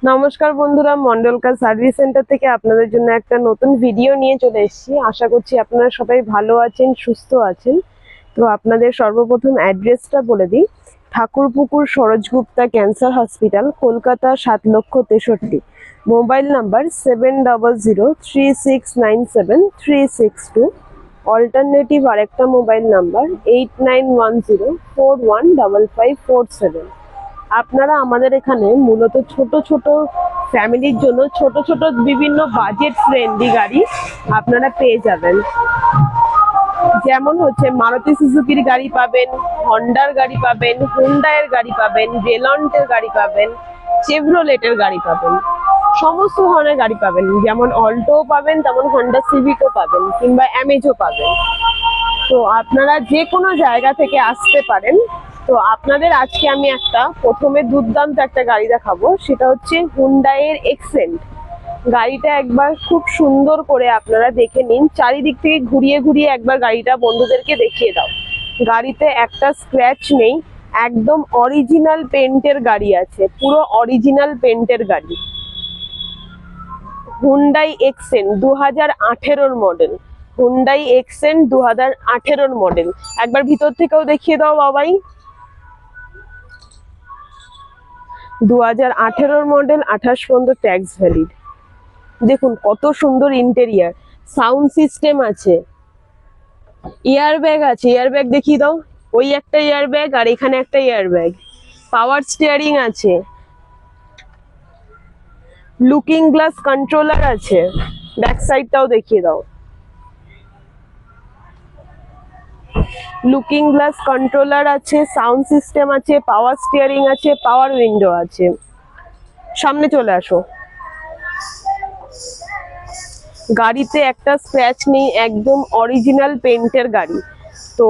নমস্কার বন্ধুরা, Mondal car service centre থেকে আপনাদের জন্য একটা নতুন ভিডিও নিয়ে চলে এসেছি। আশা করছি আপনারা সবাই ভালো আছেন, সুস্থ আছেন। তো আপনাদের সর্বপ্রথম অ্যাড্রেসটা বলে দিই। Thakurpukur Saroj Gupta cancer hospital, Kolkata 7,63,। Mobile number 7003697362। Alternative আরেকটা মোবাইল নাম্বার 8910415547। আপনারা আমাদের এখানে মূলত ছোট ছোট ফ্যামিলির জন্য ছোট ছোট বিভিন্ন বাজেট ফ্রেন্ডলি গাড়ি আপনারা পেয়ে যাবেন। যেমন হচ্ছে মারুতি সুজুকির গাড়ি পাবেন, হন্ডার গাড়ি পাবেন, হুন্ডাইয়ের গাড়ি পাবেন, রেলন্টের গাড়ি পাবেন, চেভরোলেটের গাড়ি পাবেন, সমস্ত ধরনের গাড়ি পাবেন। যেমন অল্টোও পাবেন, তেমন হন্ডা সিভিকও পাবেন, কিংবা অ্যামেজও পাবেন। তো আপনারা যে কোনো জায়গা থেকে আসতে পারেন। তো আপনাদের আজকে আমি প্রথমে দুর্দান্ত একটা গাড়ি দেখাবো, সেটা হচ্ছে হুন্ডাইয়ের এক্সেন্ট। গাড়িটা একবার খুব সুন্দর করে আপনারা দেখে নিন, চারিদিক থেকে ঘুরিয়ে ঘুরিয়ে একবার গাড়িটা বন্ধুদেরকে দেখিয়ে দাও। গাড়িতে একটা স্ক্র্যাচ নেই, একদম অরিজিনাল পেন্টের গাড়ি আছে, পুরো অরিজিনাল পেন্টের গাড়ি। হুন্ডাই এক্সেন্ট 2018-র মডেল। হুন্ডাই এক্সেন্ট 2018-র মডেল। একবার ভিতর থেকেও দেখিয়ে দাও বাবাই। 2018-র মডেল, 28 পর্যন্ত ট্যাক্স ভ্যালিড। দেখুন কত সুন্দর ইন্টেরিয়ার, সাউন্ড সিস্টেম আছে, এয়ার ব্যাগ আছে। এয়ার ব্যাগ দেখিয়ে দাও। ওই একটা এয়ার ব্যাগ আর এখানে একটা এয়ার ব্যাগ। পাওয়ার স্টিয়ারিং আছে, লুকিং গ্লাস কন্ট্রোলার আছে। ব্যাক সাইডটাও দেখিয়ে দাও। লুকিং গ্লাস কন্ট্রোলার আছে, সাউন্ড সিস্টেম আছে, পাওয়ার স্টিয়ারিং আছে, পাওয়ার উইন্ডো আছে। সামনে চলে আসো। গাড়িতে একটা স্ক্র্যাচ নেই, একদম অরিজিনাল পেন্টের গাড়ি। তো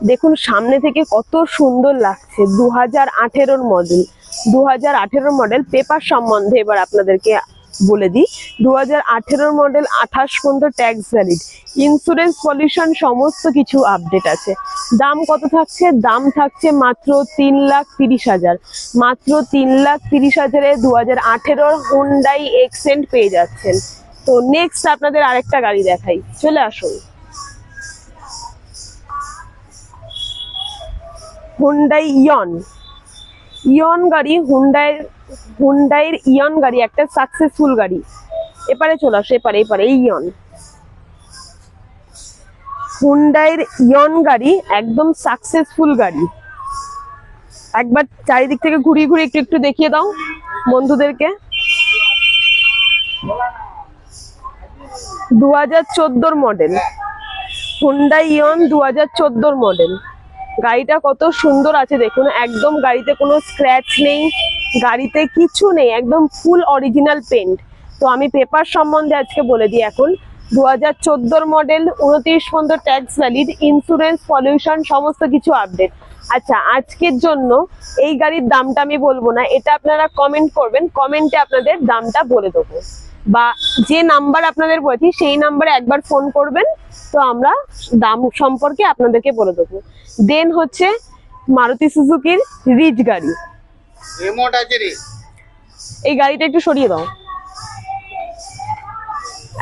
দেখুন সামনে থেকে কত সুন্দর লাগছে। 2018-র মডেল। 2018-র মডেল। পেপার সম্বন্ধে এবার আপনাদেরকে বলে দিই। 2018-র মডেল, 28 পর্যন্ত ট্যাক্স ভ্যালিড, ইন্স্যুরেন্স পলিউশন সমস্ত কিছু আপডেট আছে। দাম কত থাকছে? দাম থাকছে মাত্র 3,30,000। মাত্র 3,30,000-এ 2018-র হুন্ডাই এক্সেন্ট পেয়ে যাচ্ছেন। তো নেক্সট আপনাদের আরেকটা গাড়ি দেখাই, চলে আসুন। হুন্ডাই ইয়ন। ইয়ন গাড়ি, হুন্ডাইয়ের ইয়ন গাড়ি একটা সাকসেসফুল গাড়ি। এপারে চলে আসো, এপারে এই ইয়ন। হুন্ডাইয়ের ইয়ন গাড়ি একদম সাকসেসফুল গাড়ি। একবার চারিদিক থেকে ঘুরিয়ে ঘুরিয়ে একটু একটু দেখিয়ে দাও বন্ধুদেরকে। 2014-র মডেল। হুন্ডাই ইয়ন 2014-র মডেল। গাড়িটা কত সুন্দর আছে দেখুন, একদম গাড়িতে কোনো স্ক্র্যাচ নেই, গাড়িতে কিছু নেই, একদম ফুল অরিজিনাল পেন্ট। তো আমি পেপার সম্বন্ধে আজকে বলে দিই এখন। 2014-র মডেল, 29 পর্যন্ত ট্যাক্স ভ্যালিড, ইন্স্যুরেন্স পলিউশন সমস্ত কিছু আপডেট। আচ্ছা, আজকের জন্য এই গাড়ির দামটা আমি বলবো না, এটা আপনারা কমেন্ট করবেন, কমেন্টে আপনাদের দামটা বলে দেবো, বা যে নাম্বার আপনাদের বলেছি সেই নাম্বারে একবার ফোন করবেন, তো আমরা দাম সম্পর্কে আপনাদেরকে বলে দেবো। দেন হচ্ছে মারুতি সুজুকির রিচ গাড়ি। রিমোট আছে রে, এই গাড়িটা একটু সরিয়ে দাও,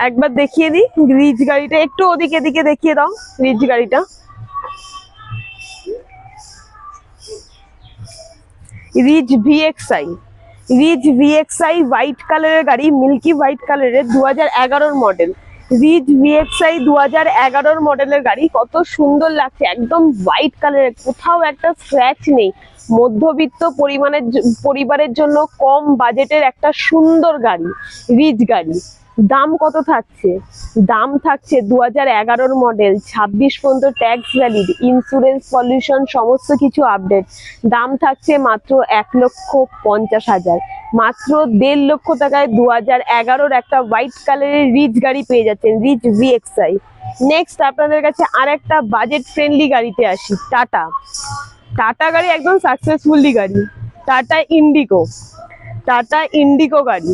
একবার দেখিয়ে দিই। রিচ গাড়িটা একটু ওদিকে এদিকে দেখিয়ে দাও। রিচ গাড়িটা, Ritz VXi. Ritz VXi white কালারের গাড়ি, মিল্কি হোয়াইট কালারের, 2011-র মডেল। রিচ ভিএক্সআই 2011-র মডেলের গাড়ি, কত সুন্দর লাগছে, একদম হোয়াইট কালারের, কোথাও একটা স্ক্র্যাচ নেই। মধ্যবিত্ত পরিবারের জন্য কম বাজেটের একটা সুন্দর গাড়ি, রিচ গাড়ি। দাম কত থাকছে? দাম থাকছে 2011-র মডেল, 26 পর্যন্ত ট্যাক্স ভ্যালিড, ইন্স্যুরেন্স পলিউশন সমস্ত কিছু আপডেট। দাম থাকছে মাত্র 1,50,000। মাত্র 1.5 লক্ষ টাকায় 2011-র একটা হোয়াইট কালারের রিচ গাড়ি পেয়ে যাচ্ছেন, রিচ ভিএক্সআই। নেক্সট আপনাদের কাছে আরেকটা বাজেট ফ্রেন্ডলি গাড়িতে আসি। টাটা। টাটা গাড়ি একদম সাকসেসফুলি গাড়ি, টাটা ইন্ডিগো। টাটা ইন্ডিগো গাড়ি।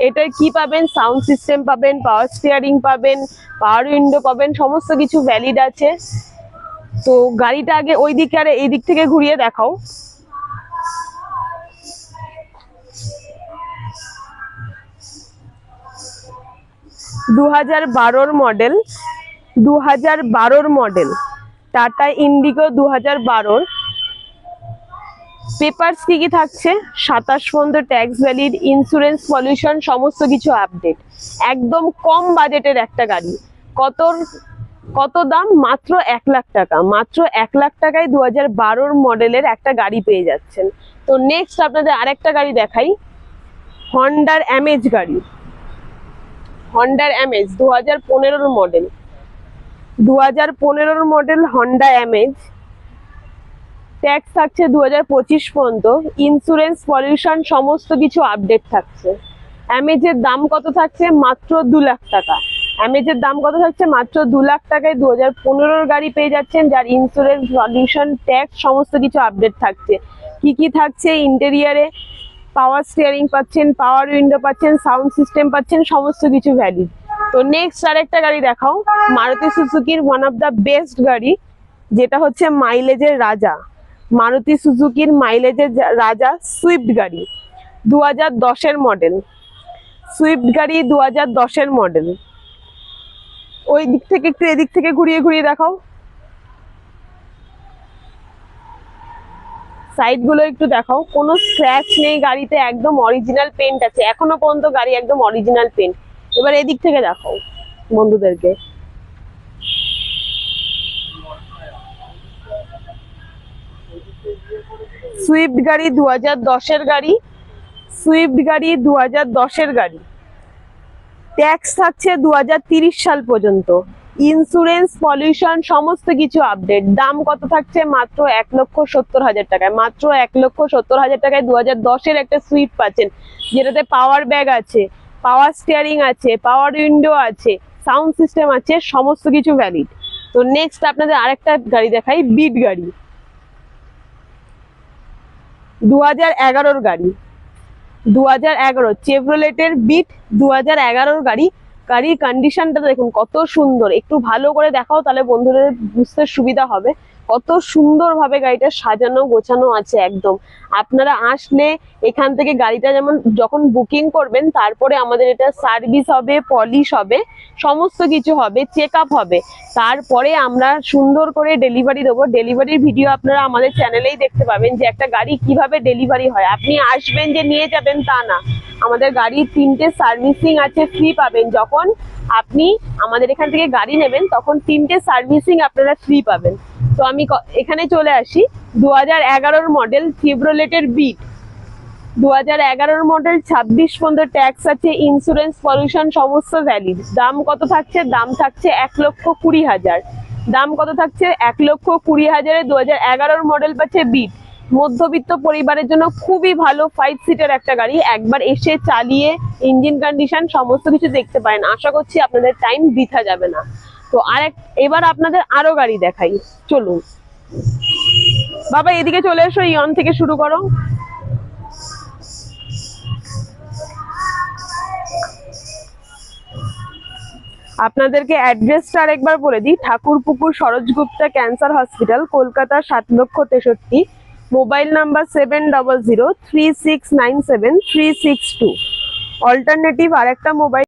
এটার কি পাবেন? সাউন্ড সিস্টেম পাবেন, পাওয়ার স্টিয়ারিং পাবেন, পাওয়ার উইন্ডো পাবেন, সমস্ত কিছু ভ্যালিড আছে। তো গাড়িটা আগে ওই দিকে আর এই দিক থেকে ঘুরিয়ে দেখাও। 2012 model, 2012 model tata Indigo 2012। Papers কি কি থাকছে? 27 পর্যন্ত ট্যাক্স ভ্যালিড, ইন্স্যুরেন্স, পলিউশন সমস্ত কিছু আপডেট। একদম কম বাজেটের একটা গাড়ি। কত দাম? মাত্র 1 লাখ টাকা। মাত্র 1 লাখ টাকায় 2012 মডেলের একটা গাড়ি পেয়ে যাচ্ছেন। তো নেক্সট আপনাদের আরেকটা গাড়ি দেখাই, হন্ডার অ্যামেজ গাড়ি। হন্ডার Amaze 2015 model, 2015 model Honda Amaze. Tax থাকছে 2025 পর্যন্ত, ইন্স্যুরেন্স, পলিউশন সমস্ত কিছু আপডেট থাকছে। অ্যামেজের দাম কত থাকছে? মাত্র 2 লাখ টাকা। অ্যামেজের দাম কত থাকছে? মাত্র 2 লাখ টাকায় 2015 গাড়ি পেয়ে যাচ্ছেন, যার ইন্স্যুরেন্স, পলিউশন, ট্যাক্স সমস্ত কিছু আপডেট থাকছে। কি কি থাকছে? ইন্টেরিয়ারে পাওয়ার স্টিয়ারিং পাচ্ছেন, পাওয়ার উইন্ডো পাচ্ছেন, সাউন্ড সিস্টেম পাচ্ছেন, সমস্ত কিছু ভ্যালিড। তো নেক্সট আরেকটা গাড়ি দেখাও, মারুতি সুজুকির ওয়ান অফ দ্য বেস্ট গাড়ি, যেটা হচ্ছে মাইলেজের রাজা। মারুতি সুজুকির মাইলেজের রাজা সুইফট গাড়ি, 2010 মডেল। সুইফট গাড়ি 2010 মডেল। ওই দিক থেকে একটু এদিক থেকে ঘুরিয়ে ঘুরিয়ে দেখাও, সাইড গুলো একটু দেখাও। কোনো স্ক্র্যাচ নেই গাড়িতে, একদম অরিজিনাল পেন্ট আছে, এখনো পর্যন্ত গাড়ি একদম অরিজিনাল পেন্ট। এবার এদিক থেকে দেখাও বন্ধুদেরকে। সুইফট গাড়ি 2010 গাড়ি, সুইফট গাড়ি 2010 গাড়ি। ট্যাক্স থাকছে 2030 সাল পর্যন্ত, ইন্স্যুরেন্স, পলিউশন সমস্ত কিছু আপডেট। দাম কত থাকছে? মাত্র 1,70,000 টাকায়। মাত্র 1,70,000 টাকায় 2010 একটা সুইফট পাচ্ছেন, যেটাতে পাওয়ার ব্যাগ আছে, পাওয়ার স্টিয়ারিং আছে, পাওয়ার উইন্ডো আছে, সাউন্ড সিস্টেম আছে, সমস্ত কিছু ভ্যালিড। তো নেক্সট আপনাদের আরেকটা গাড়ি দেখাই, বিট গাড়ি, 2011 গাড়ি, 2011 চেভরোলেটের বিট 2011 গাড়ি। গাড়ির কন্ডিশনটা দেখুন কত সুন্দর, একটু ভালো করে দেখাও তাহলে বন্ধুদের বুঝতে সুবিধা হবে। কত সুন্দর ভাবে গাড়িটা সাজানো গোছানো আছে একদম। আপনারা আসলে এখান থেকে গাড়িটা যেমন যখন বুকিং করবেন, তারপরে আমাদের এটা সার্ভিস হবে, পলিশ হবে, সমস্ত কিছু হবে, চেক আপ হবে, তারপরে আমরা সুন্দর করে ডেলিভারি দেবো। ডেলিভারির ভিডিও আপনারা আমাদের চ্যানেলেই দেখতে পাবেন, যে একটা গাড়ি কিভাবে ডেলিভারি হয়। আপনি আসবেন যে নিয়ে যাবেন তা না, আমাদের গাড়ির 3টে সার্ভিসিং আছে, ফ্রি পাবেন। যখন আপনি আমাদের এখান থেকে গাড়ি নেবেন তখন 3টে সার্ভিসিং আপনারা ফ্রি পাবেন। তো আমি এখানে চলে আসি, 2011 মডেল চেভরোলেটের বিট, 2011 মডেল, 26 পর্যন্ত ট্যাক্স আছে, ইন্স্যুরেন্স, পলিউশন সমস্ত ভ্যালিড। দাম কত থাকছে? দাম থাকছে 1,20,000। দাম কত থাকছে? 1,20,000-এ 2011 মডেল পাচ্ছে বিট। মধ্যবিত্ত পরিবারের জন্য খুবই ভালো 5 সিটের একটা গাড়ি। একবার এসে চালিয়ে ইঞ্জিন কন্ডিশন সমস্ত কিছু দেখতে পারেন। আশা করছি আপনাদের টাইম বৃথা যাবে না। তো এবার আপনাদের আরো গাড়ি দেখাই, চলুন। বাবা এদিকে চলে এসো, ইয়ন থেকে শুরু করো। আপনাদেরকে অ্যাড্রেসটা আরেকবার বলে দিই, Thakurpukur Saroj Gupta cancer hospital, Kolkata 7,63,000। Mobile number 70036973662। Alternative আরেকটা মোবাইল